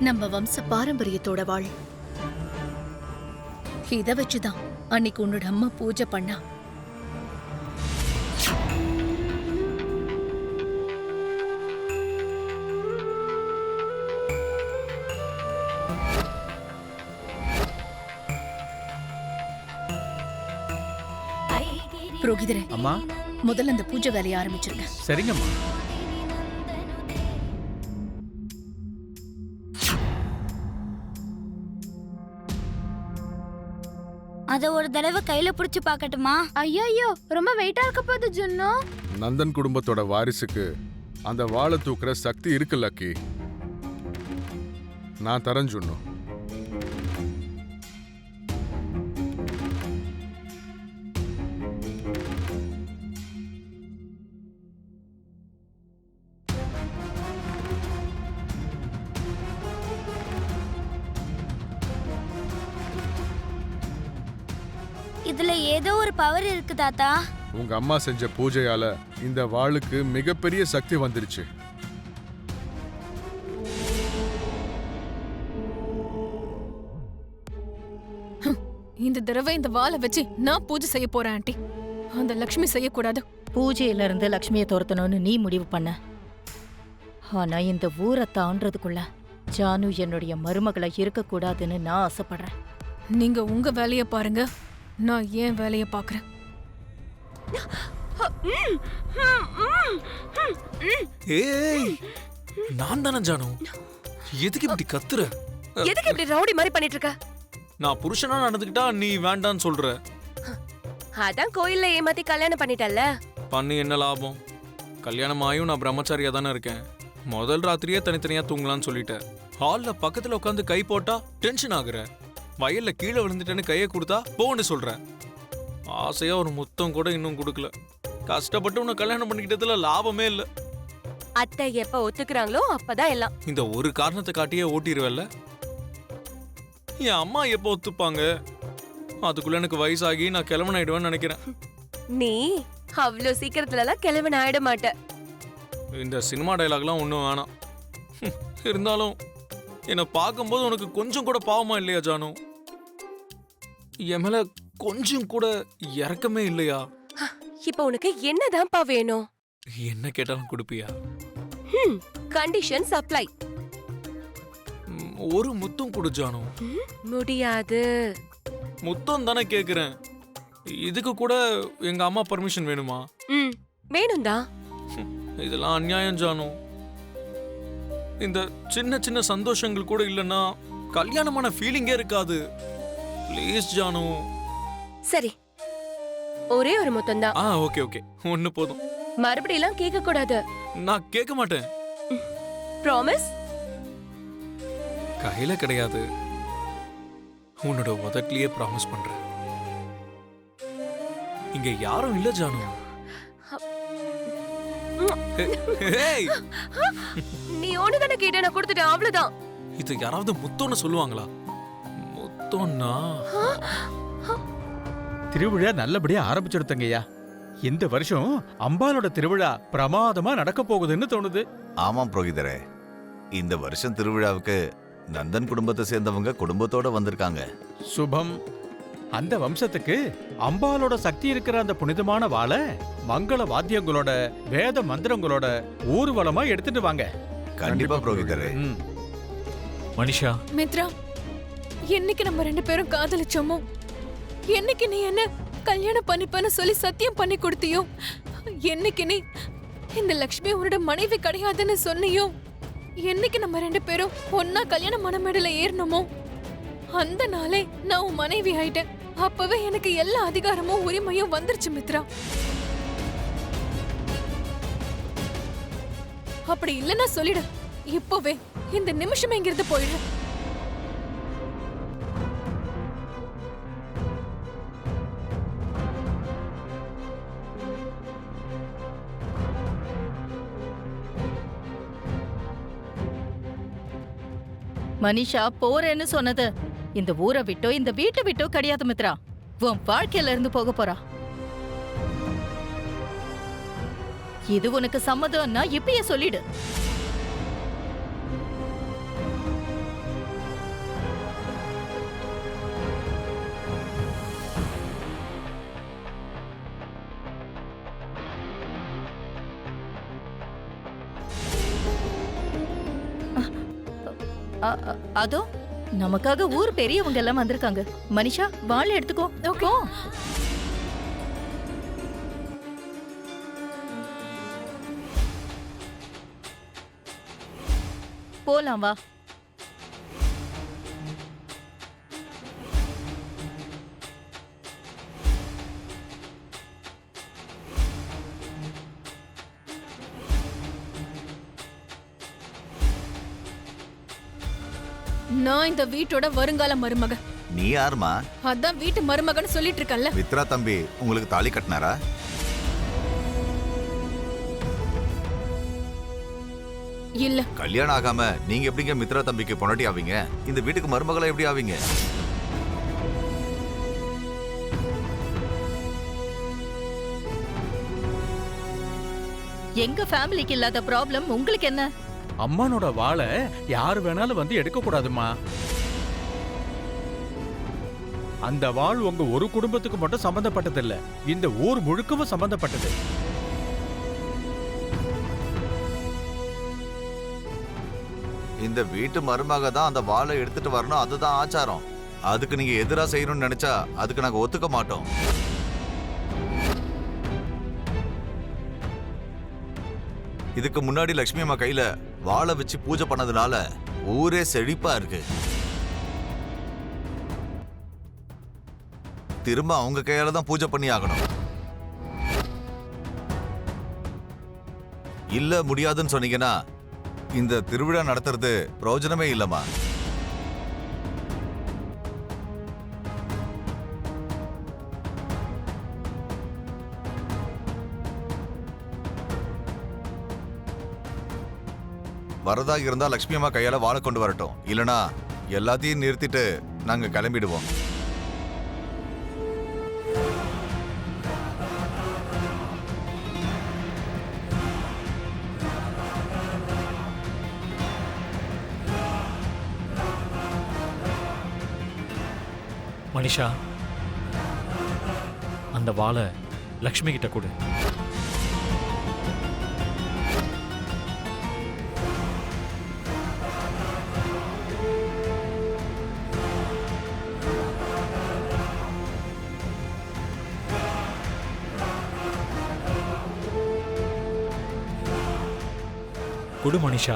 நம்ம வம்ச பாரம்பரியத்தோட வாழ். இத வச்சுதான் அன்னைக்கு உன்னோட அம்மா பூஜை பண்ணா. புரோகிதரே, அம்மா முதல்ல அந்த பூஜை வேலையை ஆரம்பிச்சிருங்க. சரிங்கம்மா. அத ஒரு தடவை கையில புடிச்சு பாக்கட்டுமா? ஐயோ, ரொம்ப வெயிட்டா இருக்க போகுது ஜுன்னு. நந்தன் குடும்பத்தோட வாரிசுக்கு அந்த வாளை தூக்குற சக்தி இருக்கு லக்கி. நான் தரேன் ஜுன்னு. இதுல ஏதோ ஒரு பவர் இருக்கு தாத்தா. உங்க அம்மா செஞ்ச பூஜையால இந்த வாளுக்கு மிகப்பெரிய சக்தி வந்துருச்சு. இந்த தடவை இந்த வாளை வச்சு நான் பூஜை செய்ய போறேன் ஆண்டி. அந்த லக்ஷ்மி செய்யக்கூடாது. பூஜையில இருந்து லக்ஷ்மியை துரத்தணும்னு நீ முடிவு பண்ண. ஆனா இந்த ஊரை தாண்டறதுக்குள்ள ஜானு என்னுடைய மருமகளை இருக்கக்கூடாதுன்னு நான் ஆசைப்படுறேன். நீங்க உங்க வேலைய பாருங்க, நான் ஏன் வேலைய பாக்குறேன். ஏய், நான் தானே ஜானு. எதுக்கு இப்படி கத்துற? எதுக்கு இப்படி ரவுடி மாதிரி பண்ணிட்டு இருக்க? நான் புருஷனா நடந்துக்கிட்டா நீ வேண்டான்னு சொல்ற. அதான் கோயில்ல ஏமாத்தி கல்யாணம் பண்ணிட்டல்ல. பண்ணி என்ன லாபம்? கல்யாணம் ஆயும் நான் பிரம்மச்சாரியா தானே இருக்கேன். முதல் ராத்திரியே தனித்தனியா தூங்கலான்னு சொல்லிட்டேன். ஹால்ல பக்கத்துல உட்காந்து கை போட்டா டென்ஷன் ஆகுற. வயல்ல கீழே விழுந்துட்டேன்னு கையை கொடுத்தா போன்னு சொல்ற. ஆசையா ஒரு முத்தம் கூட இன்னும் கொடுக்கல. கஷ்டப்பட்டு உன்னை கல்யாணம் பண்ணிக்கிட்டதுல லாபமே இல்ல. அத்தை எப்ப ஒத்துக்குறாங்களோ அப்பதான் எல்லாம். இந்த ஒரு காரணத்தை காட்டியே ஓட்டிடுவல்ல. என் அம்மா எப்போ ஒத்துப்பாங்க? அதுக்குள்ள எனக்கு வயசாகி நான் கிழவன் ஆயிடுவேன்னு நினைக்கிறேன். நீ அவ்வளவு சீக்கிரத்துல எல்லாம் கிழவன் ஆயிட மாட்ட. இந்த சினிமா டைலாக்லாம் ஒன்றும் வேணாம். இருந்தாலும் என்னை பார்க்கும்போது உனக்கு கொஞ்சம் கூட பாவமா இல்லையா ஜானு? என் மேல கொஞ்சம் கூட இறக்கமே இல்லையா? இப்ப உனக்கு என்னதான்ப்பா வேணும்? என்ன கேட்டாலும் கொடுப்பியா? Condition supply. ஒரு முத்தம் கொடு ஜானு. முடியாது. முத்தம் தானே கேக்குறேன். இதுக்கு கூட எங்க அம்மா பர்மிஷன் வேணுமா? வேணும்தா. இதெல்லாம் அநியாயம் ஜானு. இந்த சின்ன சின்ன சந்தோஷங்கள் கூட இல்லைன்னா கல்யாணமான ஃபீலிங்கே இருக்காது. ப்ளீஸ் ஜானு. சரி, ஒரே ஒரு முத்தம் தான். ஓகே ஓகே, ஒன்னு போதும். மறுபடியெல்லாம் கேட்க கூடாது. நான் கேட்க மாட்டேன். ப்ராமிஸ்? கையில கிடையாது, உன்னோட உதட்டிலேயே ப்ராமிஸ் பண்றேன். இங்க யாரும் இல்ல ஜானு. நீ ஒண்ணுதானே கேட்ட, நான் கொடுத்துட்டேன், அவ்வளவுதான். இது யாராவது முத்தோன்னு சொல்லுவாங்களா? முத்தோன்னா திருவிழா நல்லபடியா ஆரம்பிச்சிருத்தங்கய்யா. இந்த வருஷம் அம்பாலோட திருவிழா பிரமாதமா நடக்க போகுதுன்னு தோணுது. ஆமாம் புரோகிதரே, இந்த வருஷம் திருவிழாவுக்கு நந்தன் குடும்பத்தை சேர்ந்தவங்க குடும்பத்தோட வந்திருக்காங்க. சுபம். அந்த வம்சத்துக்கு அம்பாலோட சக்தி இருக்கிற அந்த புனிதமான வாளை மங்கள வாத்தியங்களோட வேத மந்திரங்களோட ஊர்வலமா எடுத்துட்டு வாங்க. கண்டிப்பா புரோகிதரே. மனிஷா, மித்ரா, என்னைக்கு நம்ம 2 பேரும் காதலிச்சோமோ, என்னைக்கு நீ என்ன கல்யாணம் பண்ணிப்பன்னு சொல்லி சத்தியம் பண்ணி கொடுத்தியோ, என்னைக்கு நீ இந்த லக்ஷ்மி உன்னோட மனைவி கிடையாதுன்னு சொன்னியோ, என்னைக்கு நம்ம 2 பேரும் ஒன்னா கல்யாண மணமேடையில ஏறணுமோ, அந்த நாளே நான் உன் மனைவி ஆயிட்டேன். அப்பவே எனக்கு எல்லா அதிகாரமும் உரிமையும் வந்துருச்சு மித்ரா. அப்படி இல்லைன்னா சொல்லிடு, இப்பவே இந்த நிமிஷமே இங்கிருந்து போயிடு. மனிஷா போறேன்னு சொன்னது இந்த ஊரை விட்டோ இந்த வீட்டை விட்டோ கிடையாது மித்ரா. உன் வாழ்க்கையில இருந்து போக போறா. இது உனக்கு சம்மதம்னா இப்பயே சொல்லிடு. அதோ நமக்காக ஊர் பெரியவங்க எல்லாம் வந்திருக்காங்க. மனிஷா வாள் எடுத்துக்கோ. போ. போலாம் வா. நான் இந்த வீட்டோட வருங்கால மருமக. நீ யாருமா? அதான் வீட்டு மருமகன்னு சொல்லிட்டு இருக்கேன்ல. மித்ரா தம்பி உங்களுக்கு தாலி கட்டினாரா? இல்ல. கல்யாணம் ஆகாம நீங்க எப்படிங்க மித்ரா தம்பிக்கு பொண்டாட்டி ஆவீங்க? இந்த வீட்டுக்கு மருமகளா எப்படி ஆவீங்க? எங்க ஃபேமிலிக்கு இல்லாத ப்ராப்ளம் உங்களுக்கு என்ன? அம்மனோட வாளை யாரு வேணாலும் வந்து எடுக்க கூடாதுமா. அந்த வாள் உங்க ஒரு குடும்பத்துக்கு மட்டும் சம்பந்தப்பட்டது இல்ல, இந்த ஊர் முழுக்கவும் சம்பந்தப்பட்டது. இந்த வீட்டு மருமக தான் அந்த வாளை எடுத்துட்டு வரணும், அதுதான் ஆச்சாரம். அதுக்கு நீங்க எதிரா செய்யணும்னு நினைச்சா அதுக்கு நாங்க ஒத்துக்க மாட்டோம். இதுக்கு முன்னாடி லட்சுமி அம்மா கையில வாளை வச்சு பூஜை பண்ணதுனால ஊரே செழிப்பா இருக்கு. திரும்ப அவங்க கையால தான் பூஜை பண்ணி ஆகணும். இல்ல முடியாதுன்னு சொன்னீங்கன்னா இந்த திருவிழா நடத்துறது பிரயோஜனமே இல்லம்மா. வரதா இருந்தா லட்சுமி அம்மா கையால வாழை கொண்டு வரட்டும், இல்லனா எல்லாத்தையும் நிறுத்திட்டு நாங்க கிளம்பிடுவோம். மனிஷா, அந்த வாளை லக்ஷ்மி கிட்ட கொடு. கொடு மனிஷா.